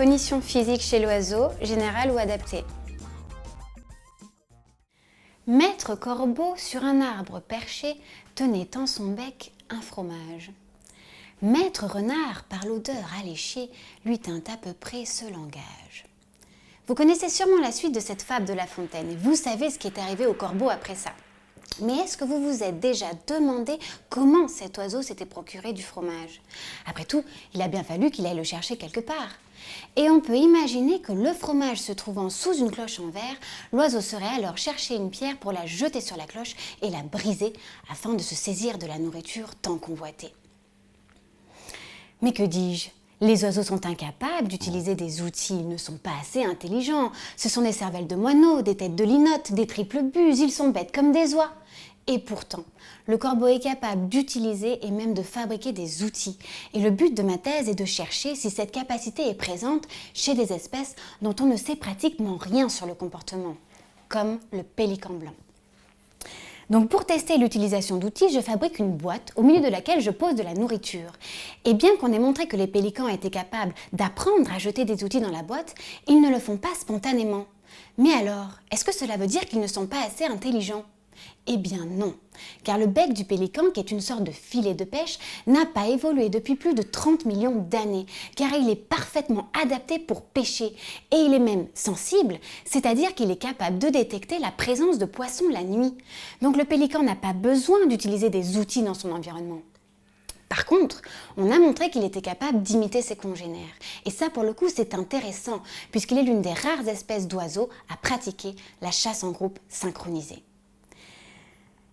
Cognition physique chez l'oiseau, générale ou adaptée. Maître corbeau sur un arbre perché tenait dans son bec un fromage. Maître renard, par l'odeur alléchée, lui tint à peu près ce langage. Vous connaissez sûrement la suite de cette fable de La Fontaine et vous savez ce qui est arrivé au corbeau après ça. Mais est-ce que vous vous êtes déjà demandé comment cet oiseau s'était procuré du fromage? Après tout, il a bien fallu qu'il aille le chercher quelque part. Et on peut imaginer que le fromage se trouvant sous une cloche en verre, l'oiseau serait alors chercher une pierre pour la jeter sur la cloche et la briser afin de se saisir de la nourriture tant convoitée. Mais que dis-je? Les oiseaux sont incapables d'utiliser des outils, ils ne sont pas assez intelligents. Ce sont des cervelles de moineaux, des têtes de linottes, des triples buses, ils sont bêtes comme des oies. Et pourtant, le corbeau est capable d'utiliser et même de fabriquer des outils. Et le but de ma thèse est de chercher si cette capacité est présente chez des espèces dont on ne sait pratiquement rien sur le comportement, comme le pélican blanc. Donc pour tester l'utilisation d'outils, je fabrique une boîte au milieu de laquelle je pose de la nourriture. Et bien qu'on ait montré que les pélicans étaient capables d'apprendre à jeter des outils dans la boîte, ils ne le font pas spontanément. Mais alors, est-ce que cela veut dire qu'ils ne sont pas assez intelligents ? Eh bien non, car le bec du pélican, qui est une sorte de filet de pêche, n'a pas évolué depuis plus de 30 millions d'années, car il est parfaitement adapté pour pêcher, et il est même sensible, c'est-à-dire qu'il est capable de détecter la présence de poissons la nuit. Donc le pélican n'a pas besoin d'utiliser des outils dans son environnement. Par contre, on a montré qu'il était capable d'imiter ses congénères. Et ça, pour le coup, c'est intéressant, puisqu'il est l'une des rares espèces d'oiseaux à pratiquer la chasse en groupe synchronisée.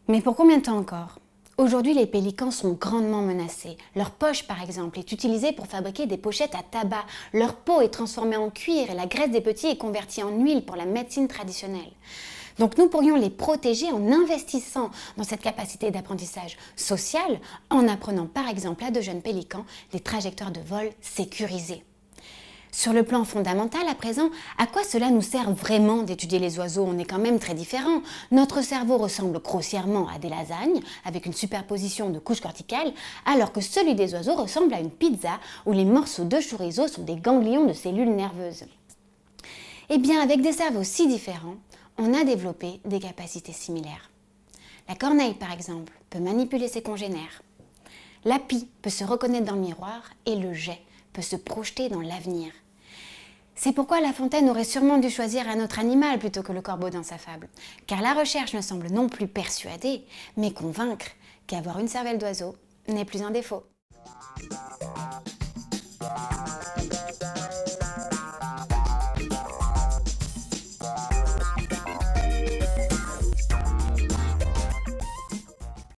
Mais pour combien de temps encore? Aujourd'hui, les pélicans sont grandement menacés. Leur poche, par exemple, est utilisée pour fabriquer des pochettes à tabac. Leur peau est transformée en cuir et la graisse des petits est convertie en huile pour la médecine traditionnelle. Donc nous pourrions les protéger en investissant dans cette capacité d'apprentissage social, en apprenant par exemple à de jeunes pélicans des trajectoires de vol sécurisées. Sur le plan fondamental, à présent, à quoi cela nous sert vraiment d'étudier les oiseaux? On est quand même très différents. Notre cerveau ressemble grossièrement à des lasagnes, avec une superposition de couches corticales, alors que celui des oiseaux ressemble à une pizza, où les morceaux de chorizo sont des ganglions de cellules nerveuses. Eh bien, avec des cerveaux si différents, on a développé des capacités similaires. La corneille, par exemple, peut manipuler ses congénères. La pie peut se reconnaître dans le miroir et le jet peut se projeter dans l'avenir. C'est pourquoi La Fontaine aurait sûrement dû choisir un autre animal plutôt que le corbeau dans sa fable. Car la recherche ne semble non plus persuader, mais convaincre qu'avoir une cervelle d'oiseau n'est plus un défaut.